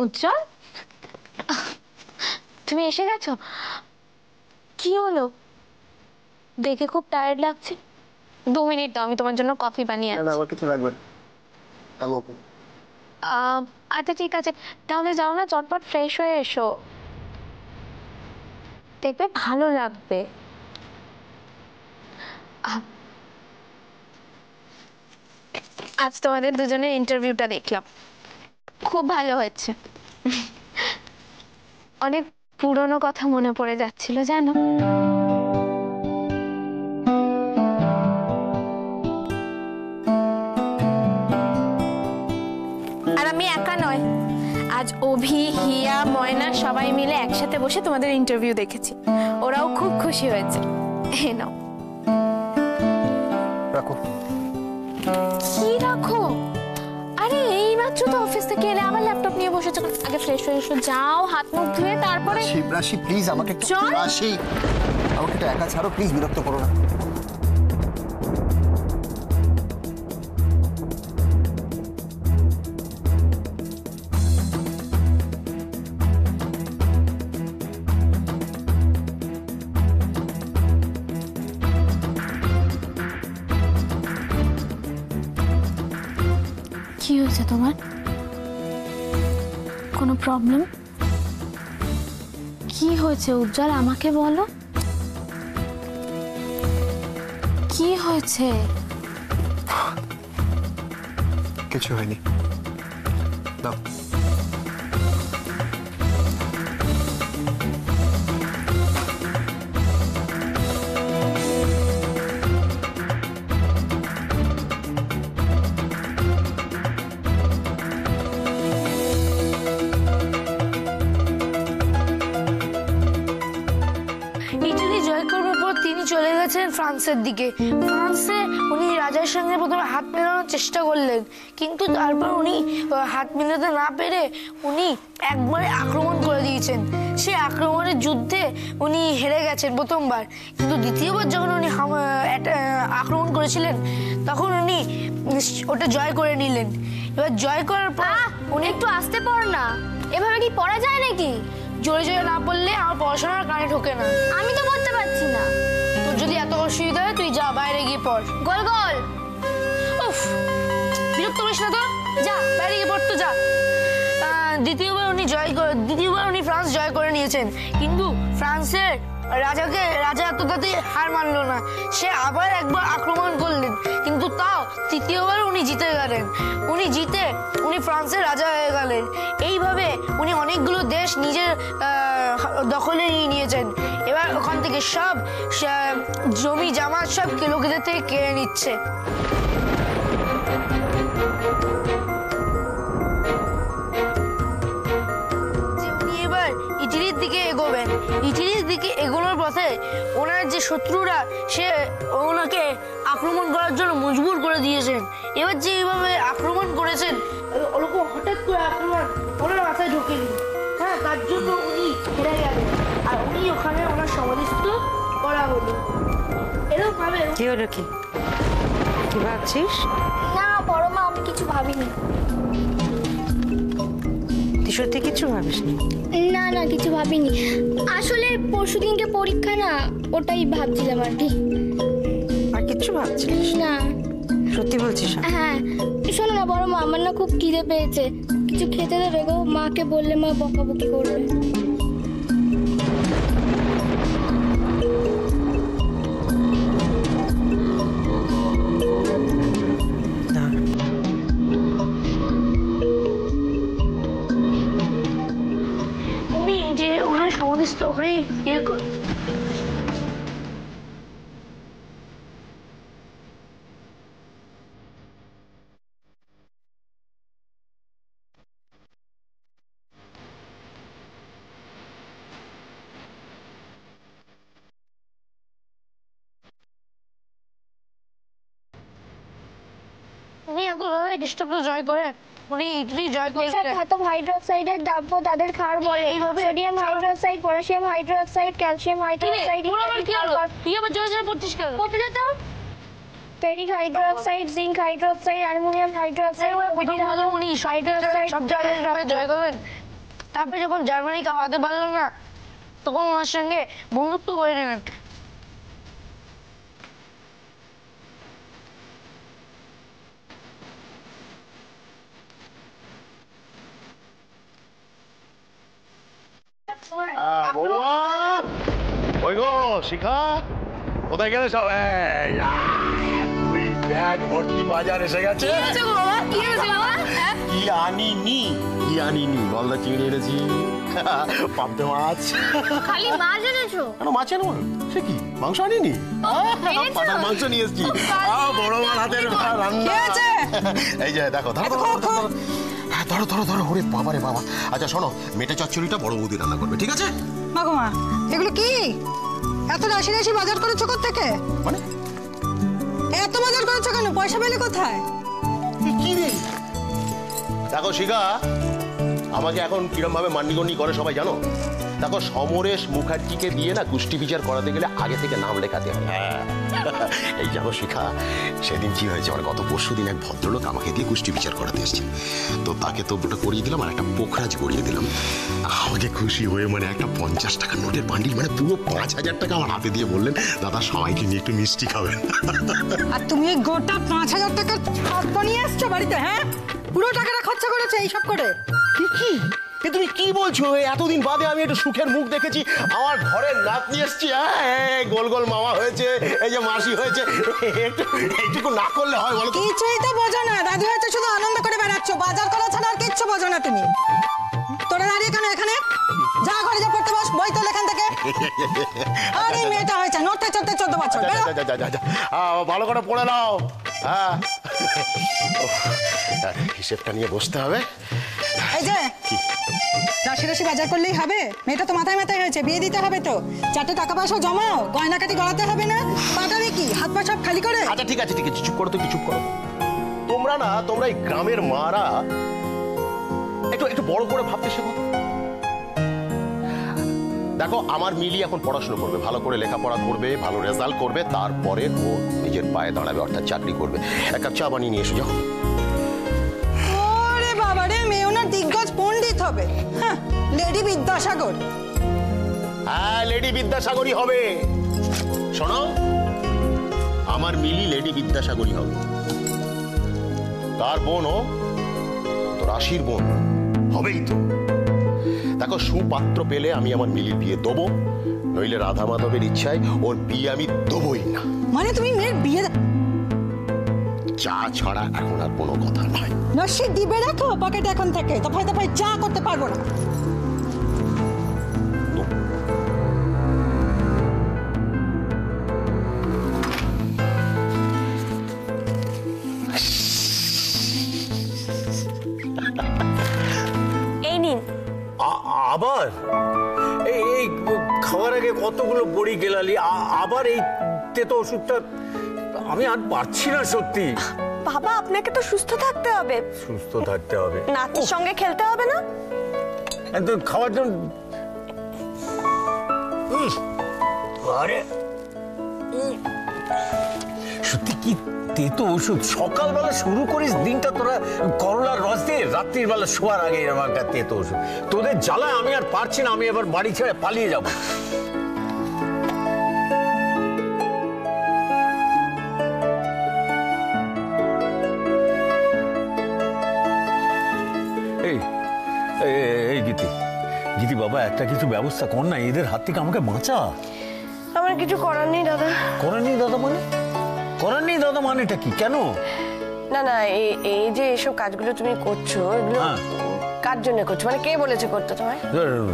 উজ্জ্বল, তুমি এসে গেছো? কি হলো? দেখে খুব টায়ার্ড লাগছে। 2 মিনিট দাও, আমি তোমার জন্য কফি বানিয়ে আনছি। না, আমার কিছু লাগবে না। আচ্ছা ঠিক আছে, তাহলে যাও না, চটপট ফ্রেশ হয়ে এসো, দেখবে ভালো লাগবে। আজ তোমাদের দুজনের ইন্টারভিউটা দেখলাম, খুব ভালো হয়েছে। অনেক পুরনো কথা মনে পড়ে যাচ্ছিল জানো। আর আমি একা নয়, আজ অভি, হিয়া, ময়না সবাই মিলে একসাথে বসে তোমাদের ইন্টারভিউ দেখেছি, ওরাও খুব খুশি হয়েছে। এই নাও। রাখো। কি রাখো? আরে এই মাত্র তো অফিস থেকে এলে আবার ল্যাপটপ নিয়ে বসেছো। আগে ফ্রেশ হয়ে এসো, যাও হাত মুখ ধুয়ে তারপরে। রাশি প্লিজ আমাকে একটু, রাশি আমাকে একটু একা ছাড়ো প্লিজ, বিরক্ত করো না। কি হয়েছে তোমার? কোনো প্রবলেম? কি হয়েছে উজ্জ্বল, আমাকে বলো, কি হয়েছে? কিছু হয়নি, দাও। তিনি চলে গেছেন ফ্রান্সের দিকে। ফ্রান্সে উনি রাজার সঙ্গে প্রথমে হাত মেলানোর চেষ্টা করলেন, কিন্তু তারপর উনি হাত মেলাতে না পেরে উনি একবারে আক্রমণ করে দিয়েছেন। সেই আক্রমণের যুদ্ধে উনি হেরে গেছেন প্রথমবার, কিন্তু দ্বিতীয়বার যখন উনি আক্রমণ করেছিলেন তখন উনি ওটা জয় করে নিলেন। এবার জয় করার পর উনি একটু আসতে পার না, এভাবে কি পড়া যায় নাকি? জোরে জোরে না পড়লে আমার পড়াশোনার কানে ঢোকে না। আমি তো পড়তে পারছি না। তোর যদি এত অসুবিধা হয় তুই যা, বাইরে গিয়ে পড়। গোল গোল। উফ, বিরক্ত করিস না তো, যা বাইরে গিয়ে পড়তো যা। দ্বিতীয়বার উনি ফ্রান্স জয় করে নিয়েছেন, কিন্তু ফ্রান্সের রাজা এত তাতে হার মানলো না, সে আবার একবার আক্রমণ করলেন, কিন্তু তাও তৃতীয়বার উনি জিতে গেলেন। উনি ফ্রান্সের রাজা হয়ে গেলেন। এইভাবে উনি অনেকগুলো দেশ নিজের দখলে নিয়েছেন। এবার ওখান থেকে সব জমি জামা সব লোকেদের থেকে কেড়ে নিচ্ছে। ইটালির দিকে এগোবেন। ইটালির দিকে এগোনোর পথে ওনার যে শত্রুরা সে ওনাকে আক্রমণ করার জন্য মজবুর করে দিয়েছেন। এবার যে এইভাবে আক্রমণ করেছেন, ওরকম হঠাৎ করে আক্রমণ ওনার মাথায় ঢোকেনি, হ্যাঁ, তার জন্য উনি হেরে গেলেন, আর উনি ওখানে ওনার সমাধিস্থ করা হলো। এরকম ভাবে কি হলো, কি ভাবছিস? না বড় মা, আমি কিছু ভাবিনি। তুই সত্যি কিছু ভাবিসনি? না না, কিছু ভাবিনি, আসলে পরশুদিনকে পরীক্ষা না, ওটাই ভাবছিলাম আর কি। আর কিছু ভাবছিস না? সত্যি বলছিস? হ্যাঁ, শোনো না বড় মা, আমার না খুব খিদে পেয়েছে, কিছু খেতে দেবে গো? মাকে বললে মা বকাবকি করবে। উনি যে ওনার সমাধিস্থ ওখানে উনি ডিস্টার্ব জয় করে উনি ইটালি জয় করে ধাতব হাইড্রোক্সাইডের দ্রব্য তাদের ক্ষার বলে। এইভাবে sodium hydroxide, potassium hydroxide, calcium hydroxide, তুই আবার জোরে জোরে পড়ছিস কেন? কত যেত? Ferric hydroxide, zinc hydroxide, aluminium hydroxide, উনি হাইড্রোক্সাইড সব জায়গায় জয় করবেন। তারপরে যখন জার্মানি খাওয়াতে পারলো না তখন ওনার সঙ্গে বন্ধুত্ব করে নেন। বৌমা ওই গো শিখা কোথায় গেলে সব ব্যাগ ভর্তি বাজার এসে গেছে। কি আনিনি গলদা চিংড়ি এনেছি, পাবদা মাছ। খালি মাছ এনেছো? কেন মাছ আনবো না? সে কি মাংস আনিনি? পাটার মাংস নিয়ে এসেছি। বড় মার হাতের রান্না। এই যে দেখো ধরো ধরো ধরো ধরো ওরে বাবা রে বাবা। আচ্ছা শোনো, মেটে চচ্চড়িটা বড় বৌদি রান্না করবে, ঠিক আছে? মা গো মা, এগুলো কি এত রাশি রাশি বাজার করেছো কোত্থেকে? মানে এত বাজার করেছো কেন? পয়সা পেলে কোথায়? কি রে? দেখো শিখা, আমাকে এখন কিরম ভাবে মান্যিগণ্যি করে সবাই জানো? দেখো সমরেশ মুখার্জিকে দিয়ে না কুষ্টি বিচার করাতে গেলে আগে থেকে নাম লেখাতে হয়। এই জানো শিখা, সেদিন কি হয়েছে, মানে গত পরশু দিন এক ভদ্রলোক আমাকে দিয়ে কুষ্টি বিচার করাতে এসেছে। তো তাকে তো ওটা করিয়ে দিলাম আর একটা পোখরাজ করিয়ে দিলাম। আমাকে খুশি হয়ে মানে একটা 50 টাকার নোটের বান্ডিল, মানে পুরো 5000 টাকা আমার হাতে দিয়ে বললেন, দাদা সবাইকে নিয়ে একটু মিষ্টি খাবেন। আর তুমি এই গোটা 5000 টাকার খাট বানিয়ে আসছো বাড়িতে? হ্যাঁ, পুরো টাকাটা খরচা করেছে এইসব করে। কি তুমি কি বলছো? এতদিন বাদে আমি একটু সুখের মুখ দেখেছি, আমার ঘরের নাতনি এসছি, গোল গোল মামা হয়েছে, এই যে মাসি হয়েছে, এইটুকু না করলে হয় বলো? কিছুই তো বোঝো না, দাদু হয়েছে শুধু আনন্দ করে বেড়াচ্ছ, বাজার করা ছাড়া আর কিচ্ছু বোঝো না তুমি। তোরা দাঁড়িয়ে কেন এখানে? যা ঘরে যা পড়তে বস, বই তোল এখান থেকে। আর এই মেয়েটা হয়েছে নড়তে চড়তে 14 বছর। ভালো করে পড়ে নাও। হ্যাঁ, হিসেবটা নিয়ে বসতে হবে। এই যে রাশি রাশি বাজার করলেই হবে? মেয়েটা তো মাথায় মাথায় হয়েছে, বিয়ে দিতে হবে তো। 4টে টাকা পয়সা জমাও, গয়নাকাটি গড়াতে হবে না? পাঠাবে কি হাত পা সব খালি করে? আচ্ছা ঠিক আছে চুপ করো তো, একটু চুপ করো। তোমরা এই গ্রামের মারা একটু বড় করে ভাবতে শেখো। দেখো আমার মিলি এখন পড়াশোনা করবে, ভালো করে লেখাপড়া করবে, ভালো রেজাল্ট করবে, তারপরে ও নিজের পায়ে দাঁড়াবে, অর্থাৎ চাকরি করবে। এক কাপ চা বানিয়ে নিয়ে এসো যাও। ওরে বাবা রে, মেয়ে ওনার দিগ্গজ পণ্ডিত হবে। হ্যাঁ, লেডি বিদ্যাসাগর। হ্যাঁ, লেডি বিদ্যাসাগরই হবে। শোনো, আমার মিলি লেডি বিদ্যাসাগরই হবে। কার বোন? ও তো রাশির বোন হবেই তো। দেখো সুপাত্র পেলে আমি আমার মিলির বিয়ে দেবো, নইলে রাধা মাধবের ইচ্ছায় ওর বিয়ে আমি দেবই না। মানে তুমি মেয়ের বিয়ে চা ছাড়া এখন আর কোনো কথা নয়। নস্যি দিবে রাখো পকেটে এখন থেকে, দফায় দফায় চা করতে পারবো না। এই নিন। আবার এই খাওয়ার আগে কতগুলো বড়ি গেলালি, আবার এই তেতো ওষুধটা? আমি আর পারছি না সত্যি। বাবা, আপনাকে তো সুস্থ থাকতে হবে। সুস্থ থাকতে হবে, নাতির সঙ্গে খেলতে হবে না? একদম খাওয়ার জন্য। আরে সত্যি কি তেতো ওষুধ! সকালবেলা শুরু করিস দিনটা তোরা করলার রস দিয়ে, রাত্রির বেলা শোয়ার আগে এরকম একটা তেতো ওষুধ। তোদের জ্বালায় আমি আর পারছি না, আমি এবার বাড়ি ছেড়ে পালিয়ে যাব। এই গীতি বাবা, একটা কিছু ব্যবস্থা কর না, এদের হাত থেকে আমাকে বাঁচা। আমার কিছু করার নেই দাদা। করার নেই দাদা মানে? করার নেই দাদা মানেটা কি? কেন? না, এই যে এসব কাজগুলো তুমি করছো, এগুলো কার জন্য করছো? মানে কে বলেছে করতে তোমায়?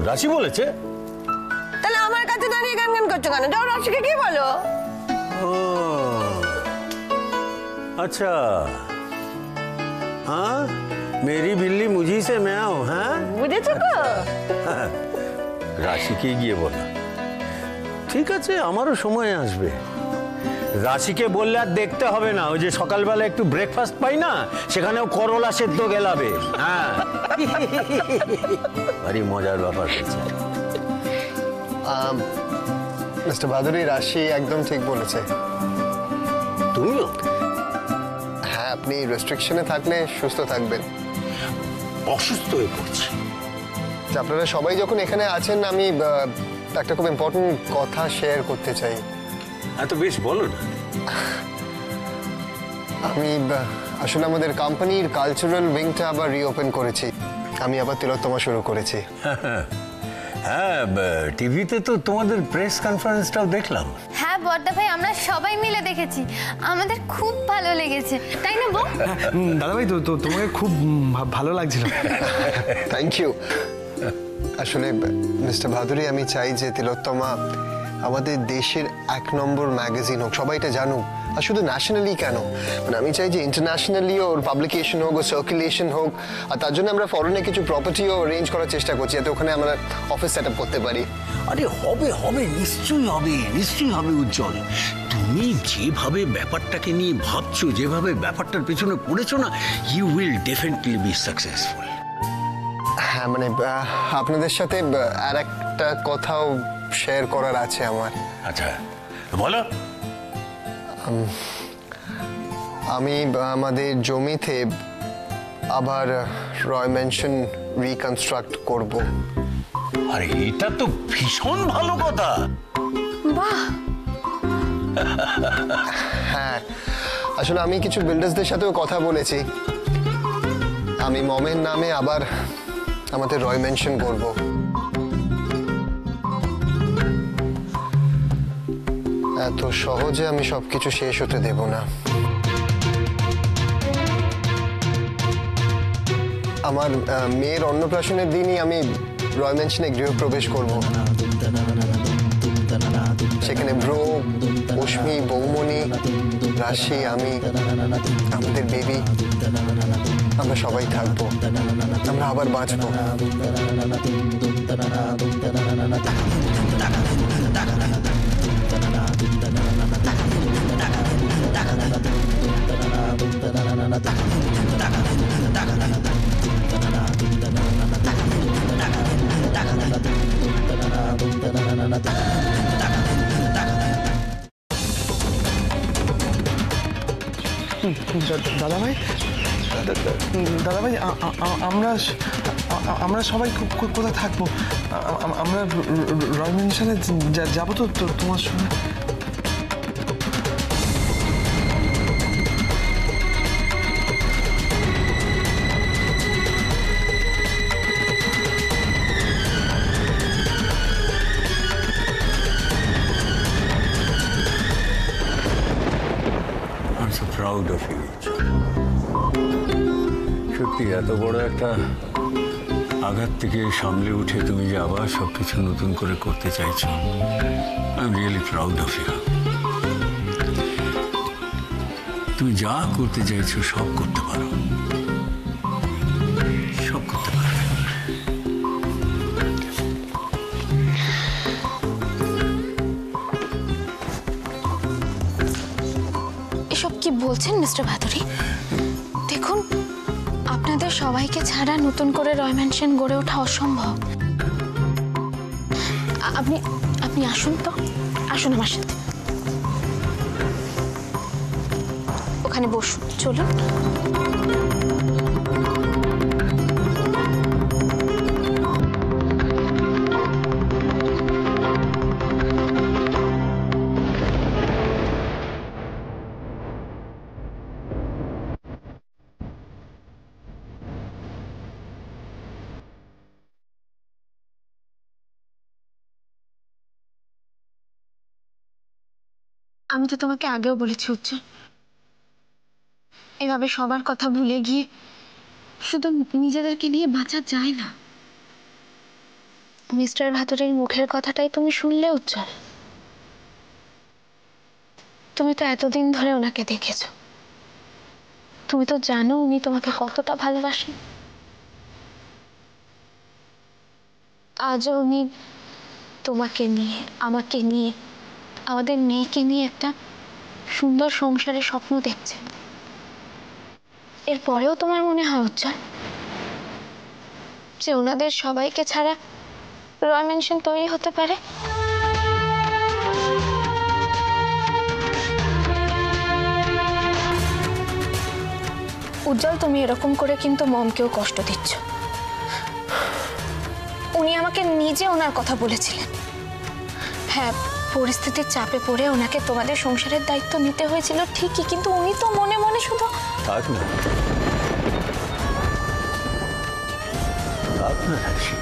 রাশি বলেছে। তাহলে আমার কাছে দাঁড়িয়ে গান করছো কেন? যাও রাশিকে কি বলো। अच्छा हाँ, मेरी बिल्ली मुझी से मैं हूँ। हाँ, বুঝেছো তো? রাশিকে গিয়ে বলো। ঠিক আছে, আমারও সময় আসবে। রাশিকে বললে আর দেখতে হবে না, ওই যে সকালবেলা একটু ব্রেকফাস্ট পাই না, সেখানেও করলা সেদ্ধ গেলাবে। হ্যাঁ, ভারী মজার ব্যাপার হচ্ছে। মিস্টার ভাদুরী, রাশি একদম ঠিক বলেছে। তুমিও? হ্যাঁ, আপনি রেস্ট্রিকশনে থাকলে সুস্থ থাকবেন। অসুস্থ হয়ে পড়ছি। আপনারা সবাই যখন এখানে আছেন আমি একটা খুব ইম্পর্টেন্ট কথা শেয়ার করতে চাই। তো বেশ বলো না। আমি আসলে আমাদের কোম্পানির কালচারাল উইংটা আবার রিওপেন করেছি। আমি আবার তিলোত্তমা শুরু করেছি। হ্যাঁ, টিভিতে তো তোমাদের প্রেস কনফারেন্সটাও দেখলাম। হ্যাঁ বড়দা ভাই, আমরা সবাই মিলে দেখেছি, আমাদের খুব ভালো লেগেছে, তাই না বউ? দাদা ভাই, তো তোমাকে খুব ভালো লাগছিল। Thank you. আসলে মিস্টার ভাদুরী, আমি চাই যে তিলোত্তমা আমাদের দেশের 1 নম্বর ম্যাগাজিন হোক, সবাই এটা জানুক। আর শুধু ন্যাশনালি কেন, মানে আমি চাই যে ইন্টারন্যাশনালিও ওর পাবলিকেশন হোক, ওর সার্কুলেশন হোক। আর তার জন্য আমরা ফরেনে কিছু প্রপার্টিও অ্যারেঞ্জ করার চেষ্টা করছি, যাতে ওখানে আমরা অফিস সেট আপ করতে পারি। আরে হবে হবে, নিশ্চয়ই হবে, নিশ্চয়ই হবে উজ্জ্বল। তুমি যেভাবে ব্যাপারটাকে নিয়ে ভাবছো, যেভাবে ব্যাপারটার পেছনে পড়েছো না, you will definitely be successful. হ্যাঁ, মানে আপনাদের সাথে আর একটা কথাও শেয়ার করার আছে আমার। আচ্ছা বলো। আমি আমাদের জমিতে আবার রয় ম্যানশন রিকনস্ট্রাক্ট করব। আরে এটা তো ভীষণ ভালো কথা। বাহ। হ্যাঁ, আসলে আমি কিছু বিল্ডার্সদের সাথেও কথা বলেছি। আমি মমের নামে আবার আমাদের রয় ম্যানশন করব। এত সহজে আমি সবকিছু শেষ হতে দেব না। আমার মেয়ের অন্নপ্রাশনের দিনই আমি রয় ম্যানশনে গৃহপ্রবেশ করব। সেখানে ব্রো, অশ্মি, বৌমণি, রাশি, আমি, আমাদের বেবি, আমরা সবাই থাকবো। আমরা আবার বাঁচবো। দাদা ভাই, আমরা সবাই কোথায় থাকবো? আমরা রয় ম্যানশনে যাবো তো তোমার সঙ্গে? Proud of you. সত্যি এত বড় একটা আঘাত থেকে সামলে উঠে তুমি যে আবার সবকিছু নতুন করে করতে চাইছো, I am really proud of you. তুমি যা করতে চাইছো সব করতে পারো, সব করতে পারো। এসব কি বলছেন মিস্টার ভাদুরী? দেখুন, আপনাদের সবাইকে ছাড়া নতুন করে রয় ম্যানশন গড়ে ওঠা অসম্ভব। আপনি আসুন তো, আসুন আমার সাথে, ওখানে বসুন, চলুন। আমি তো তোমাকে আগেও বলেছি উজ্জ্বল, এভাবে সবার কথা ভুলে গিয়ে শুধু নিজেদেরকে নিয়ে বাঁচা যায় না। মিস্টার ভাদুরীর মুখের কথাটাই তুমি শুনলে উজ্জ্বল। তুমি তো এতদিন ধরে ওনাকে দেখেছো, তুমি তো জানো উনি তোমাকে কতটা ভালোবাসেন। আজও উনি তোমাকে নিয়ে, আমাকে নিয়ে, আমাদের মেয়েকে নিয়ে একটা সুন্দর সংসারের স্বপ্ন দেখছেন। এরপরেও তোমার মনে হয় উজ্জ্বল যে ওনাদের সবাইকে ছাড়া রয় ম্যানশন তৈরি হতে পারে? উজ্জ্বল, তুমি এরকম করে কিন্তু মমকেও কষ্ট দিচ্ছ। আমাকে নিজে ওনার কথা বলেছিলেন। হ্যাঁ, পরিস্থিতির চাপে পড়ে ওনাকে তোমাদের সংসারের দায়িত্ব নিতে হয়েছিল ঠিকই, কিন্তু উনি তো মনে মনে শুধু থাক না, থাক না রাশি,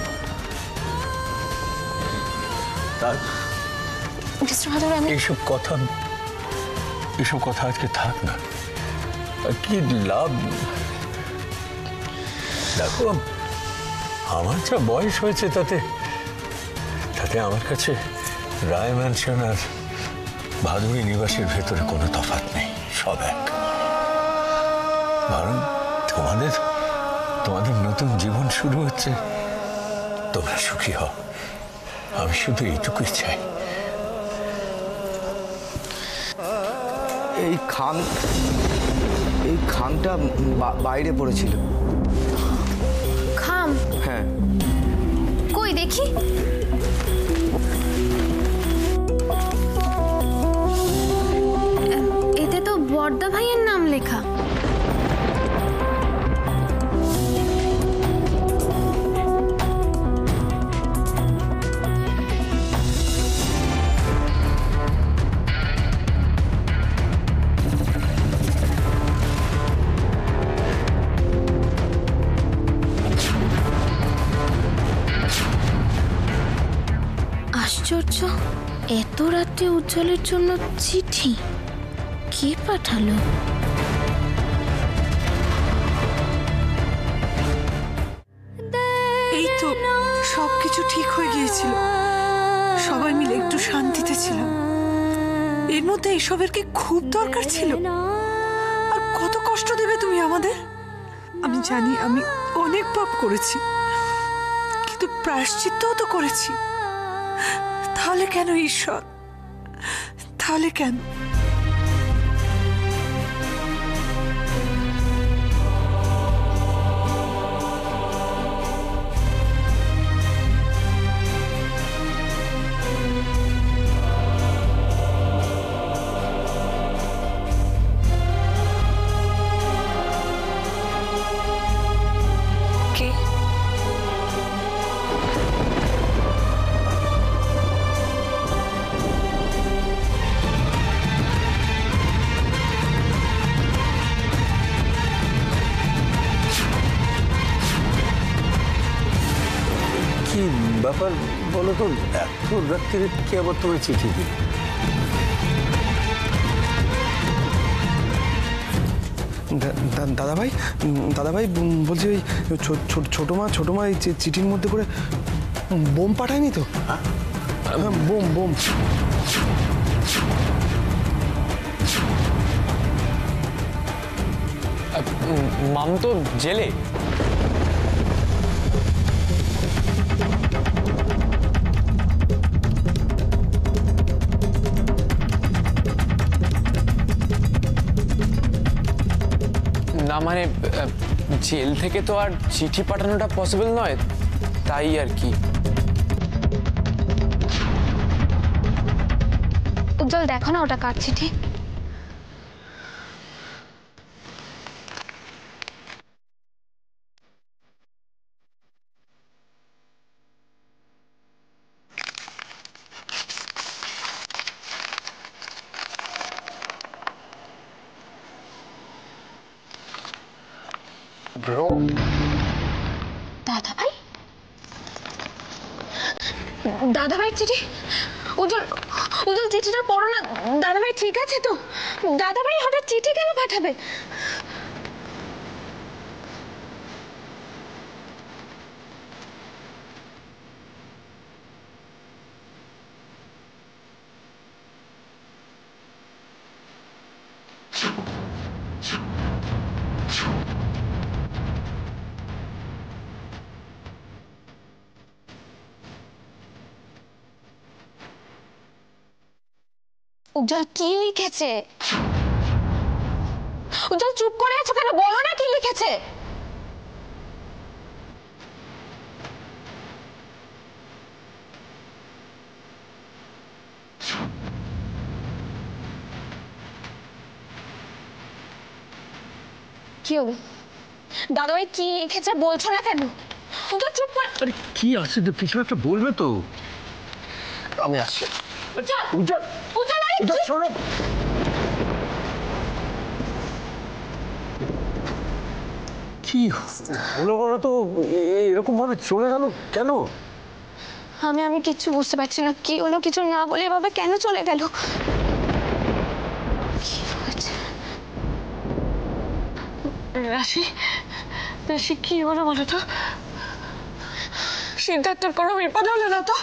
থাক। মিস্টার ভাদুরী, আমি এইসব কথা আজকে থাক না। আর কি লাভ? দেখো, আমার যা বয়স হয়েছে তাতে আমার কাছে রায় ম্যানশন আর ভাদুরী নিবাসের ভেতরে কোনো তফাৎ নেই, সব এক। কারণ তোমাদের নতুন জীবন শুরু হচ্ছে, তোমরা সুখী হও, আমি শুধু এইটুকুই চাই। এই খামটা বাইরে পড়েছিল। খাম? হ্যাঁ। কই দেখি। এতে তো বড়দা ভাইয়ের নাম লেখা। আশ্চর্য, এত রাতে উজ্জ্বলের জন্য চিঠি কে পাঠালো? এই তো সবকিছু ঠিক হয়ে গিয়েছিল, সবাই মিলে একটু শান্তিতে ছিলাম। এর মধ্যে এসবের কি খুব দরকার ছিল? আর কত কষ্ট দেবে তুমি আমাদের? আমি জানি আমি অনেক পাপ করেছি, কিন্তু প্রায়শ্চিত্তও তো করেছি। তাহলে কেন ঈশ্বর, তাহলে কেন? কি ব্যাপার বলো তো, এত রাত্রিরে কে আবার তোমায় চিঠি দিল? দাদাভাই বলছি, ওই ছোট মা এই চিঠির মধ্যে করে বোম পাঠায়নি তো? বোম মাম তো জেলে। না মানে জেল থেকে তো আর চিঠি পাঠানোটা পসিবল নয়, তাই আর কি। উজ্জ্বল, দেখো না ওটা কার চিঠি। ব্রো, দাদাভাই, দাদাভাইয়ের চিঠি। উজ্জ্বল, চিঠিটা পড়ো না। দাদাভাই ঠিক আছে তো? দাদাভাই হঠাৎ চিঠি কেন পাঠাবে? উজ্জ্বল কি লিখেছে? উজ্জ্বল চুপ করে আছো কেন? বলো না কি লিখেছে। কি হবে? দাদাভাই কি লিখেছে বলছো না কেন? আরে কি আছে কিছু একটা বলবে তো। আমি আসছি। শোনো, কি হলো বলো তো, এরকম ভাবে চলে গেল কেন? আমি কিচ্ছু বুঝতে পারছি না, কি হলো, কিছু না বলে এভাবে কেন চলে গেল? কি হয়েছে? রাশি কি হলো বলো তো? সিদ্ধার্থের কোনো বিপদ হলো না তো?